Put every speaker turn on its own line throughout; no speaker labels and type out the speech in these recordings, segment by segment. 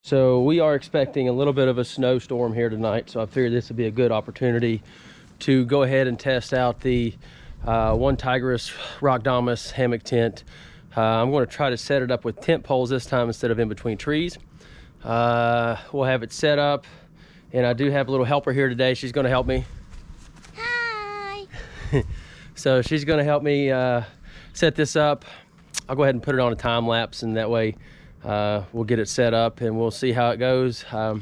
So we are expecting a little bit of a snowstorm here tonight, so I figured this would be a good opportunity to go ahead and test out the OneTigris Rocdomus hammock tent. I'm going to try to set it up with tent poles this time instead of in between trees. We'll have it set up, and I do have a little helper here today. She's going to help me.
Hi.
So she's going to help me set this up. I'll go ahead and put it on a time lapse, and that way we'll get it set up and we'll see how it goes. The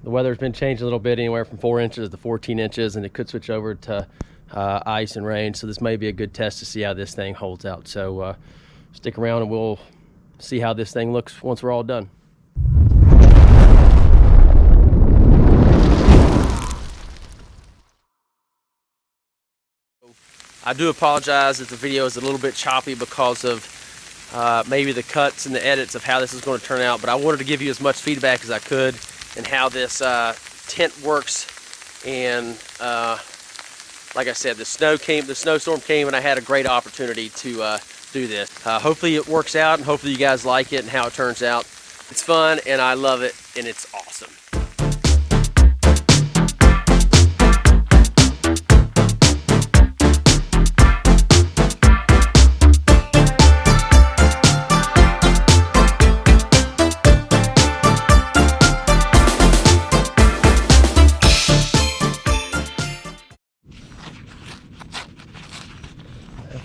weather's been changed a little bit, anywhere from 4 inches to 14 inches, and it could switch over to ice and rain. So this may be a good test to see how this thing holds out. So stick around and we'll see how this thing looks once we're all done. I do apologize if the video is a little bit choppy because of maybe the cuts and the edits of how this is going to turn out, but I wanted to give you as much feedback as I could and how this tent works. And like I said, the snowstorm came, and I had a great opportunity to do this. Hopefully it works out, and hopefully you guys like it and how it turns out. It's fun, and I love it, and it's awesome.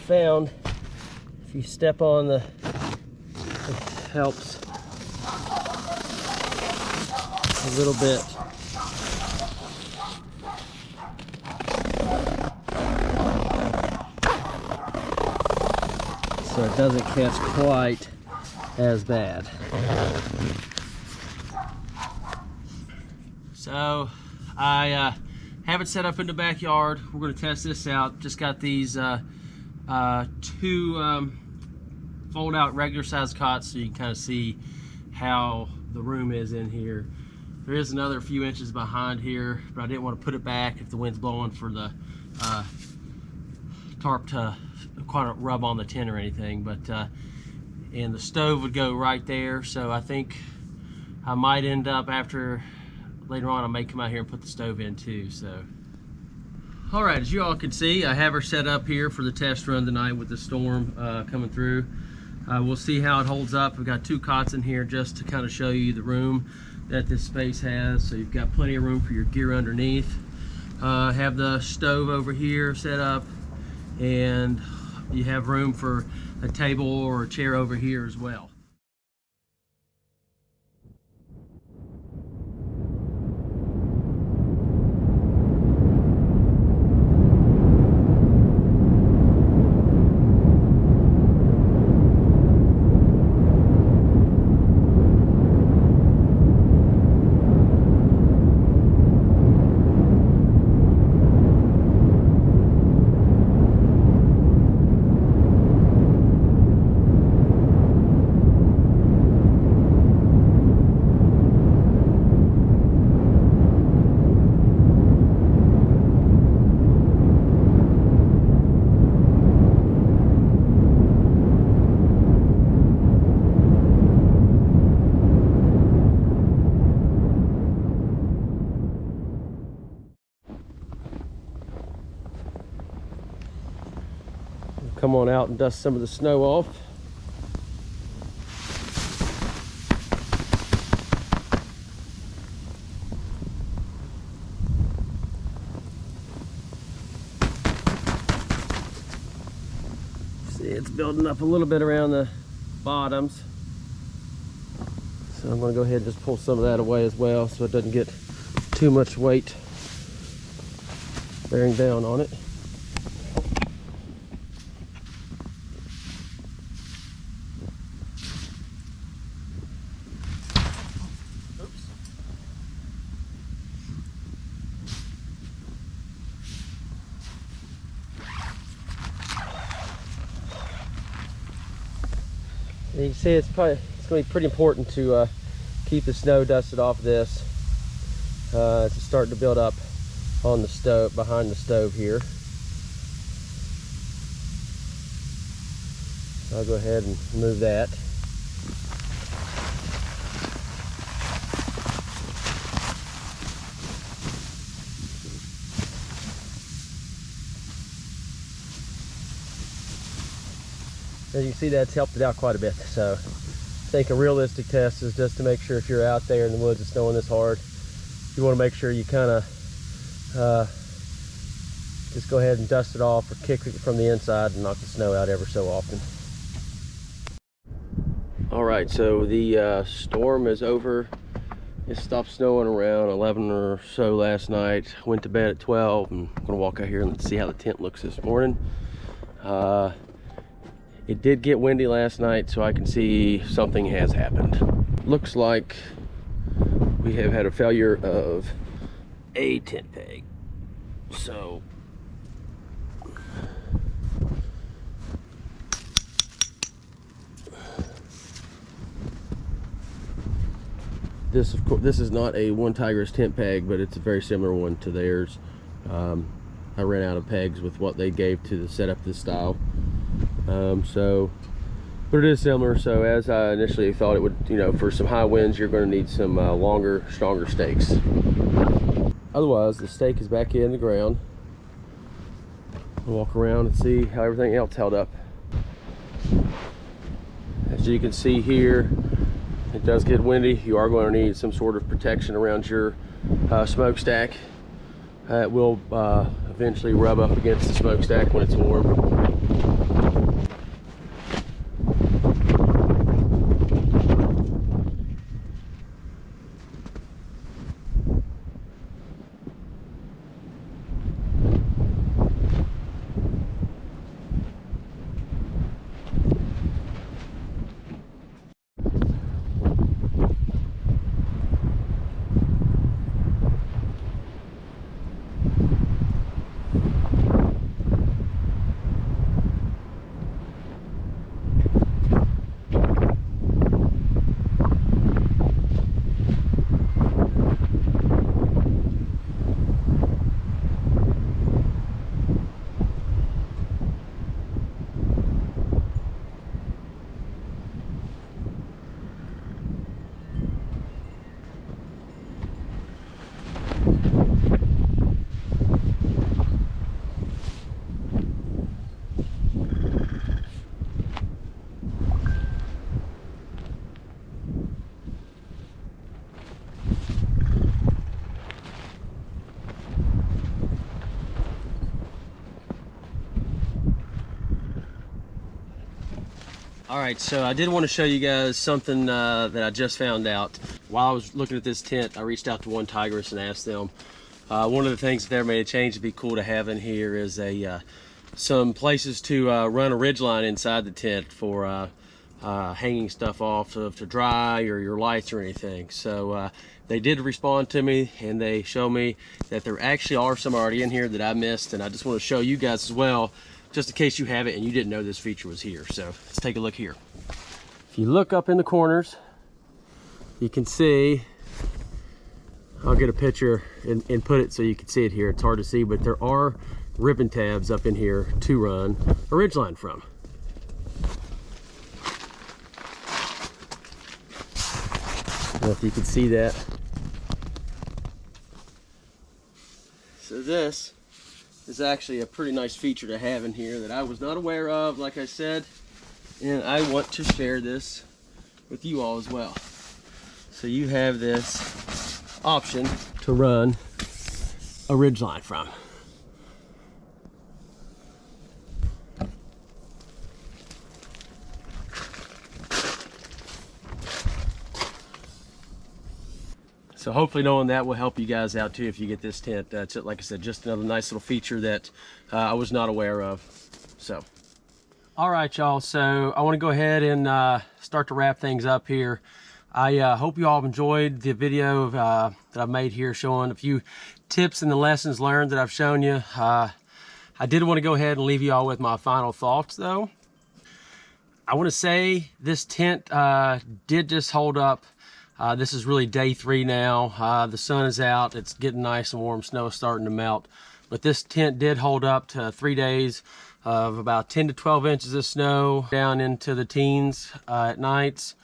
Found if you step on it helps a little bit. So it doesn't catch quite as bad. So I have it set up in the backyard. We're going to test this out. Just got these two fold out regular size cots, so you can kind of see how the room is in here. There is another few inches behind here, but I didn't want to put it back if the wind's blowing for the tarp to kind of rub on the tent or anything. But and the stove would go right there, so I think I might end up later on I may come out here and put the stove in too. So all right, as you all can see, I have her set up here for the test run tonight with the storm coming through. We'll see how it holds up. We've got two cots in here just to kind of show you the room that this space has. So you've got plenty of room for your gear underneath. Have the stove over here set up, and you have room for a table or a chair over here as well. Come on out and dust some of the snow off. See, it's building up a little bit around the bottoms. So I'm going to go ahead and just pull some of that away as well, so it doesn't get too much weight bearing down on it. You can see it's going to be pretty important to keep the snow dusted off this. It's starting to build up on the stove, behind the stove here. So I'll go ahead and move that. As you can see, that's helped it out quite a bit. So I think a realistic test is just to make sure if you're out there in the woods, it's snowing this hard, you want to make sure you kind of just go ahead and dust it off or kick it from the inside and knock the snow out ever so often. All right, so the storm is over. It stopped snowing around 11 or so last night. Went to bed at 12. I'm gonna walk out here and see how the tent looks this morning. It did get windy last night, so I can see something has happened. Looks like we have had a failure of a tent peg. So this is not a OneTigris tent peg, but it's a very similar one to theirs. I ran out of pegs with what they gave to set up this style. But it is similar. So as I initially thought it would, you know, for some high winds, you're going to need some longer, stronger stakes. Otherwise, the stake is back in the ground. We'll walk around and see how everything else held up. As you can see here, it does get windy. You are going to need some sort of protection around your smokestack. It will eventually rub up against the smokestack when it's warm. All right, so I did want to show you guys something that I just found out. While I was looking at this tent, I reached out to OneTigris and asked them. One of the things that they made a change to be cool to have in here is some places to run a ridge line inside the tent for hanging stuff off to dry, or your lights or anything. So they did respond to me, and they show me that there actually are some already in here that I missed, and I just want to show you guys as well, just in case you have it and you didn't know this feature was here. So let's take a look here. If you look up in the corners, you can see, I'll get a picture and put it so you can see it here. It's hard to see, but there are ribbon tabs up in here to run a ridgeline from. I don't know if you can see that. So this is actually a pretty nice feature to have in here that I was not aware of, like I said, and I want to share this with you all as well. So you have this option to run a ridgeline from. So hopefully knowing that will help you guys out too if you get this tent. That's like I said, just another nice little feature that I was not aware of. So, all right, y'all. So I want to go ahead and start to wrap things up here. I hope you all have enjoyed the video that I've made here, showing a few tips and the lessons learned that I've shown you. I did want to go ahead and leave you all with my final thoughts though. I want to say this tent did just hold up. This is really day 3 now. The sun is out, it's getting nice and warm, snow is starting to melt. But this tent did hold up to 3 days of about 10 to 12 inches of snow, down into the teens at nights.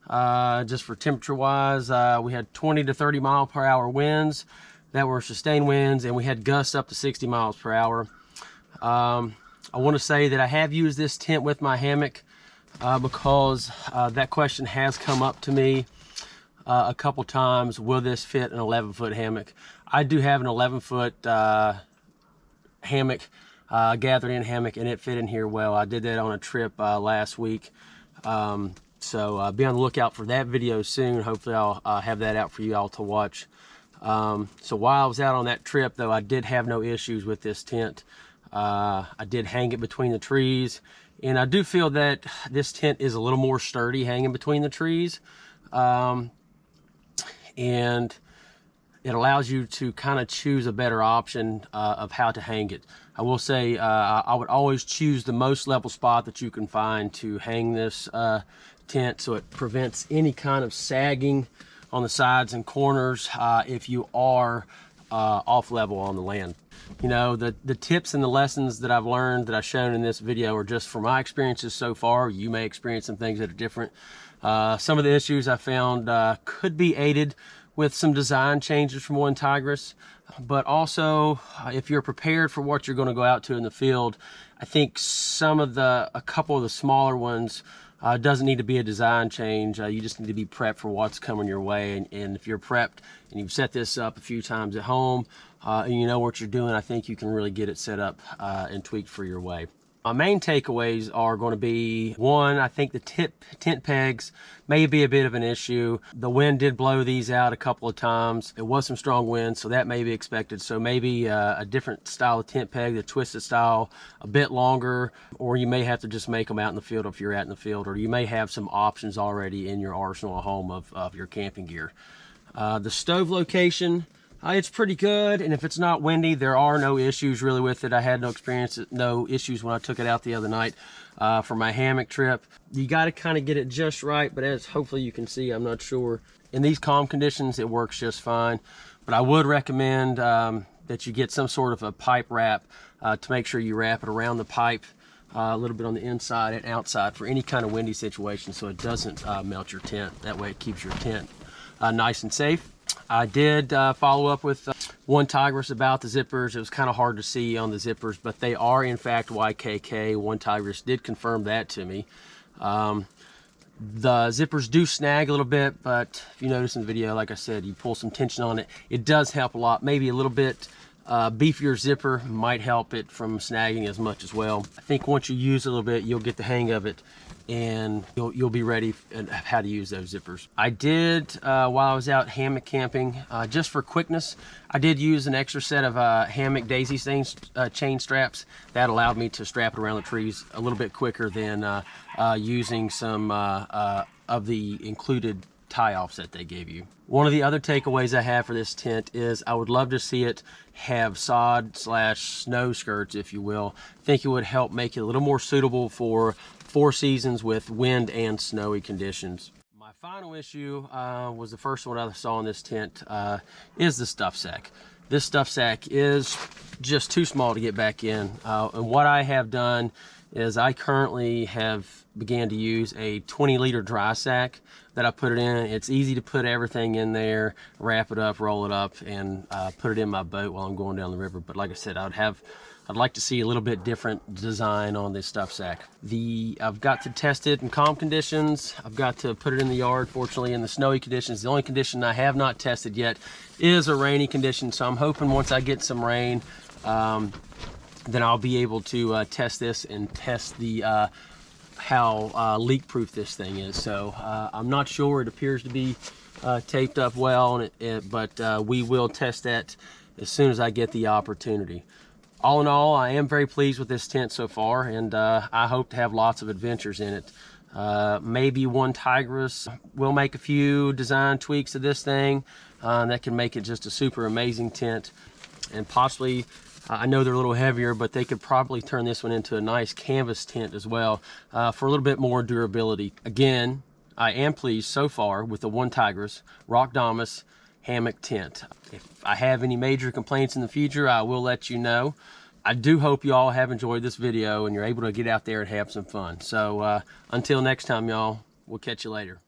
Just for temperature wise, we had 20 to 30 mile per hour winds that were sustained winds, and we had gusts up to 60 miles per hour. I want to say that I have used this tent with my hammock because that question has come up to me a couple times. Will this fit an 11-foot hammock? I do have an 11-foot hammock, gathered in hammock, and it fit in here well. I did that on a trip last week. So be on the lookout for that video soon. Hopefully I'll have that out for you all to watch. So while I was out on that trip, though, I did have no issues with this tent. I did hang it between the trees, and I do feel that this tent is a little more sturdy hanging between the trees. And it allows you to kind of choose a better option of how to hang it. I will say I would always choose the most level spot that you can find to hang this tent, so it prevents any kind of sagging on the sides and corners if you are off level on the land. You know, the tips and the lessons that I've learned that I've shown in this video are just from my experiences so far. You may experience some things that are different. Some of the issues I found could be aided with some design changes from OneTigris, but also if you're prepared for what you're going to go out to in the field, I think a couple of the smaller ones doesn't need to be a design change. You just need to be prepped for what's coming your way, and if you're prepped and you've set this up a few times at home and you know what you're doing, I think you can really get it set up and tweaked for your way. My main takeaways are going to be, one, I think the tent pegs may be a bit of an issue. The wind did blow these out a couple of times. It was some strong wind, so that may be expected. So maybe a different style of tent peg, the twisted style, a bit longer, or you may have to just make them out in the field if you're out in the field, or you may have some options already in your arsenal at home of your camping gear. The stove location, it's pretty good, and if it's not windy, there are no issues really with it. I had no issues when I took it out the other night for my hammock trip. You got to kind of get it just right, but as hopefully you can see, I'm not sure. In these calm conditions, it works just fine, but I would recommend that you get some sort of a pipe wrap to make sure you wrap it around the pipe a little bit on the inside and outside for any kind of windy situation, so it doesn't melt your tent. That way it keeps your tent nice and safe. I did follow up with OneTigris about the zippers. It was kind of hard to see on the zippers, but they are in fact YKK. OneTigris did confirm that to me. The zippers do snag a little bit, but if you notice in the video, like I said, you pull some tension on it, it does help a lot. Maybe a little bit beefier zipper might help it from snagging as much as well. I think once you use it a little bit, you'll get the hang of it, and you'll be ready and how to use those zippers. I did, while I was out hammock camping, just for quickness, I did use an extra set of hammock daisy chain straps. That allowed me to strap it around the trees a little bit quicker than using some of the included tie-offs that they gave you. One of the other takeaways I have for this tent is I would love to see it have sod/snow skirts, if you will. I think it would help make it a little more suitable for 4 seasons with wind and snowy conditions. My final issue was the first one I saw in this tent, is the stuff sack. This stuff sack is just too small to get back in, and what I have done is I currently have began to use a 20-liter dry sack that I put it in. It's easy to put everything in there, wrap it up, roll it up, and put it in my boat while I'm going down the river. But like I said, I'd like to see a little bit different design on this stuff sack. I've got to test it in calm conditions. I've got to put it in the yard, fortunately, in the snowy conditions. The only condition I have not tested yet is a rainy condition. So I'm hoping once I get some rain, then I'll be able to test this and test the how leak-proof this thing is. So I'm not sure. It appears to be taped up well, but we will test that as soon as I get the opportunity. All in all, I am very pleased with this tent so far, and I hope to have lots of adventures in it. Maybe OneTigris will make a few design tweaks to this thing that can make it just a super amazing tent, and possibly, I know they're a little heavier, but they could probably turn this one into a nice canvas tent as well for a little bit more durability. Again, I am pleased so far with the OneTigris Rocdomus hammock tent. If I have any major complaints in the future, I will let you know. I do hope you all have enjoyed this video and you're able to get out there and have some fun. So until next time, y'all, we'll catch you later.